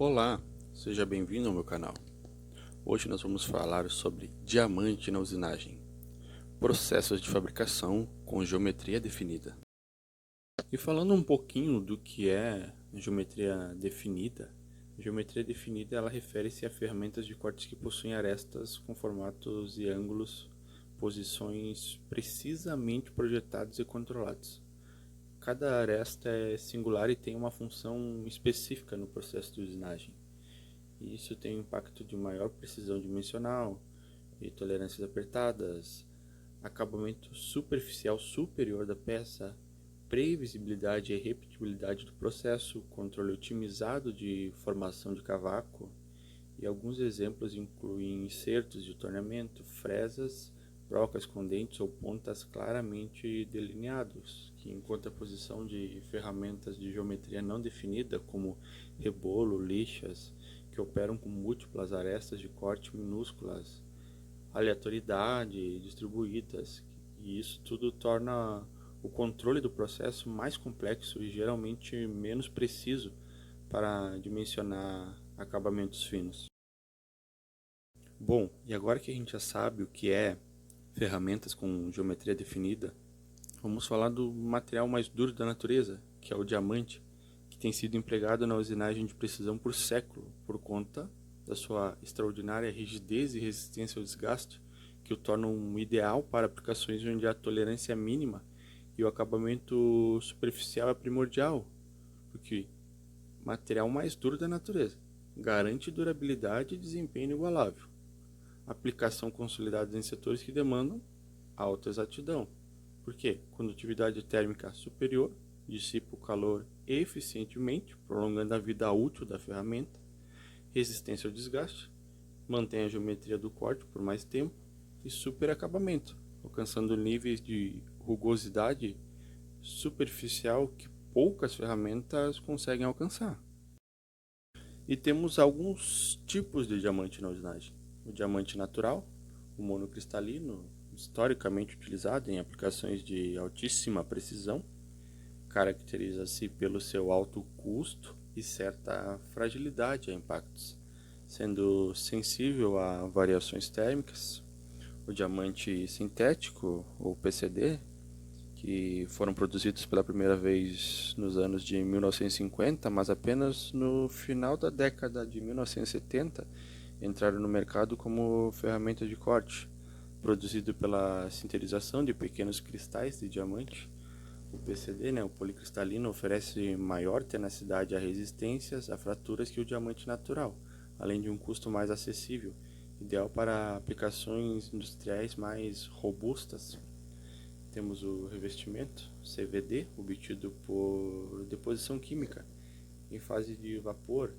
Olá, seja bem-vindo ao meu canal. Hoje nós vamos falar sobre diamante na usinagem, processos de fabricação com geometria definida. E falando um pouquinho do que é geometria definida ela refere-se a ferramentas de cortes que possuem arestas com formatos e ângulos, posições precisamente projetados e controlados. Cada aresta é singular e tem uma função específica no processo de usinagem. E isso tem um impacto de maior precisão dimensional e tolerâncias apertadas, acabamento superficial superior da peça, previsibilidade e repetibilidade do processo, controle otimizado de formação de cavaco, e alguns exemplos incluem insertos de torneamento, fresas, brocas com dentes ou pontas claramente delineados, que em contraposição de ferramentas de geometria não definida, como rebolo, lixas, que operam com múltiplas arestas de corte minúsculas, aleatoriedade distribuídas, e isso tudo torna o controle do processo mais complexo e geralmente menos preciso para dimensionar acabamentos finos. Bom, e agora que a gente já sabe o que é ferramentas com geometria definida, vamos falar do material mais duro da natureza, que é o diamante, que tem sido empregado na usinagem de precisão por século, por conta da sua extraordinária rigidez e resistência ao desgaste, que o tornam ideal para aplicações onde a tolerância é mínima e o acabamento superficial é primordial, porque material mais duro da natureza garante durabilidade e desempenho inigualável. Aplicação consolidada em setores que demandam alta exatidão. Por quê? Condutividade térmica superior, dissipa o calor eficientemente, prolongando a vida útil da ferramenta, resistência ao desgaste, mantém a geometria do corte por mais tempo e superacabamento, alcançando níveis de rugosidade superficial que poucas ferramentas conseguem alcançar. E temos alguns tipos de diamante na usinagem. O diamante natural, o monocristalino, historicamente utilizado em aplicações de altíssima precisão, caracteriza-se pelo seu alto custo e certa fragilidade a impactos, sendo sensível a variações térmicas. O diamante sintético, ou PCD, que foram produzidos pela primeira vez nos anos de 1950, mas apenas no final da década de 1970 entraram no mercado como ferramenta de corte, produzido pela sinterização de pequenos cristais de diamante. O PCD, o policristalino, oferece maior tenacidade a resistências a fraturas que o diamante natural, além de um custo mais acessível, ideal para aplicações industriais mais robustas. Temos o revestimento CVD, obtido por deposição química em fase de vapor.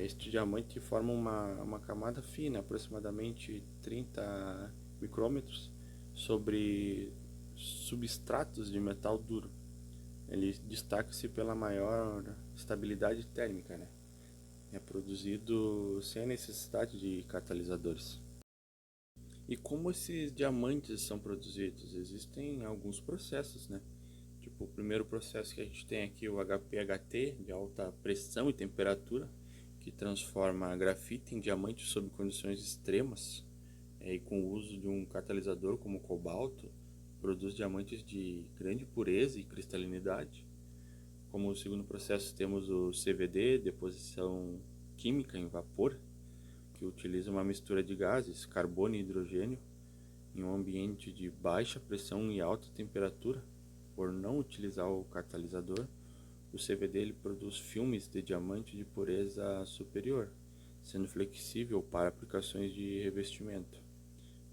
Este diamante forma uma camada fina, aproximadamente 30 micrômetros, sobre substratos de metal duro. Ele destaca-se pela maior estabilidade térmica, É produzido sem a necessidade de catalisadores. E como esses diamantes são produzidos? Existem alguns processos, Tipo, o primeiro processo que a gente tem aqui é o HPHT, de alta pressão e temperatura, que transforma a grafite em diamante sob condições extremas, e com o uso de um catalisador como o cobalto, produz diamantes de grande pureza e cristalinidade. Como segundo processo temos o CVD, deposição química em vapor, que utiliza uma mistura de gases, carbono e hidrogênio, em um ambiente de baixa pressão e alta temperatura. Por não utilizar o catalisador, o CVD ele produz filmes de diamante de pureza superior, sendo flexível para aplicações de revestimento.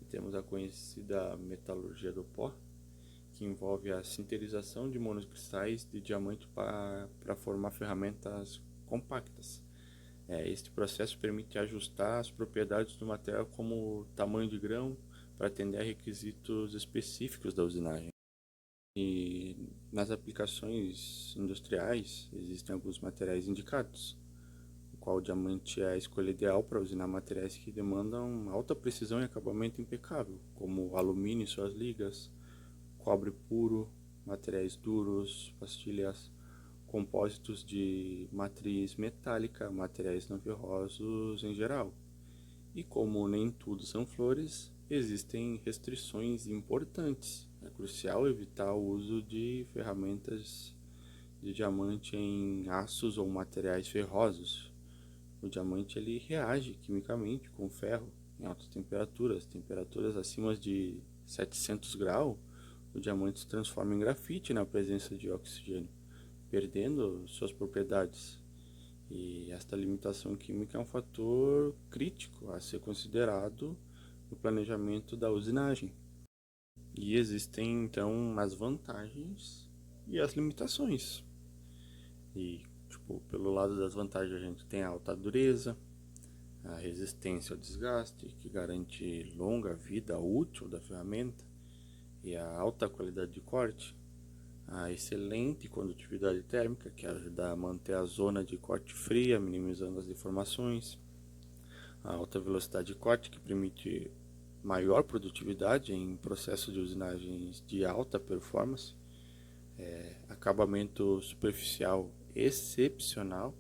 E temos a conhecida metalurgia do pó, que envolve a sinterização de monocristais de diamante para formar ferramentas compactas. Este processo permite ajustar as propriedades do material, como tamanho de grão, para atender a requisitos específicos da usinagem. E nas aplicações industriais existem alguns materiais indicados, o qual o diamante é a escolha ideal para usinar materiais que demandam alta precisão e acabamento impecável, como alumínio e suas ligas, cobre puro, materiais duros, pastilhas, compósitos de matriz metálica, materiais não ferrosos em geral. E como nem tudo são flores, existem restrições importantes. É crucial evitar o uso de ferramentas de diamante em aços ou materiais ferrosos. O diamante ele reage quimicamente com o ferro em altas temperaturas, temperaturas acima de 700 graus. O diamante se transforma em grafite na presença de oxigênio, perdendo suas propriedades. E esta limitação química é um fator crítico a ser considerado no planejamento da usinagem. E existem então as vantagens e as limitações. E pelo lado das vantagens a gente tem a alta dureza, a resistência ao desgaste, que garante longa vida útil da ferramenta, e a alta qualidade de corte, a excelente condutividade térmica, que ajuda a manter a zona de corte fria, minimizando as deformações, a alta velocidade de corte, que permite maior produtividade em processos de usinagens de alta performance, acabamento superficial excepcional,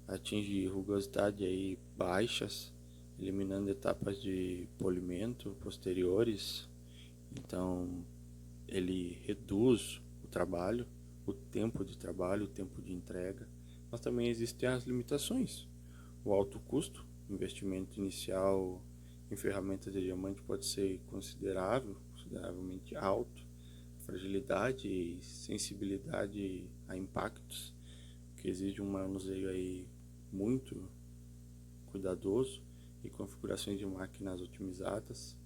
atinge rugosidade aí baixas, eliminando etapas de polimento posteriores. Então ele reduz o trabalho, o tempo de trabalho, o tempo de entrega, mas também existem as limitações. O alto custo, investimento inicial em ferramentas de diamante pode ser consideravelmente alto, fragilidade e sensibilidade a impactos, que exige um manuseio aí muito cuidadoso e configurações de máquinas otimizadas.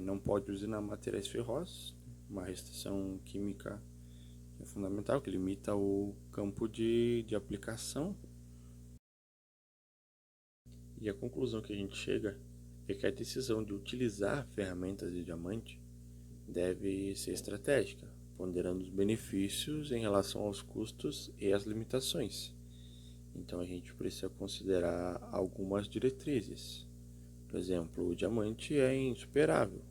Não pode usinar materiais ferrosos, uma restrição química é fundamental, que limita o campo de aplicação. E a conclusão que a gente chega é que a decisão de utilizar ferramentas de diamante deve ser estratégica, ponderando os benefícios em relação aos custos e às limitações. Então a gente precisa considerar algumas diretrizes. Por exemplo, o diamante é insuperável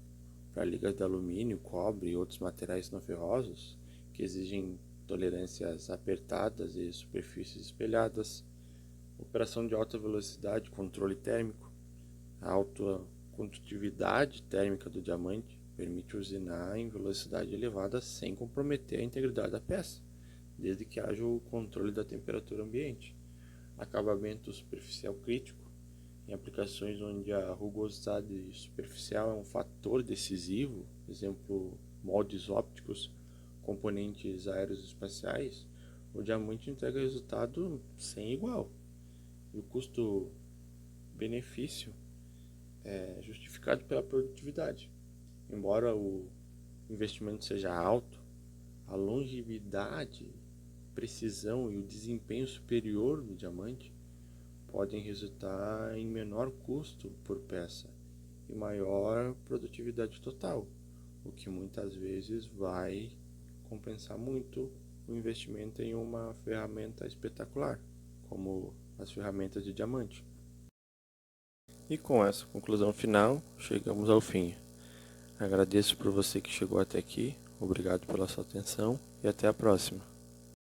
para ligas de alumínio, cobre e outros materiais não ferrosos que exigem tolerâncias apertadas e superfícies espelhadas, operação de alta velocidade, controle térmico. A alta condutividade térmica do diamante permite usinar em velocidade elevada sem comprometer a integridade da peça, desde que haja o controle da temperatura ambiente. Acabamento superficial crítico. Em aplicações onde a rugosidade superficial é um fator decisivo, exemplo, moldes ópticos, componentes aeroespaciais, o diamante entrega resultado sem igual. E o custo-benefício é justificado pela produtividade. Embora o investimento seja alto, a longevidade, precisão e o desempenho superior do diamante podem resultar em menor custo por peça e maior produtividade total, o que muitas vezes vai compensar muito o investimento em uma ferramenta espetacular, como as ferramentas de diamante. E com essa conclusão final, chegamos ao fim. Agradeço por você que chegou até aqui, obrigado pela sua atenção e até a próxima.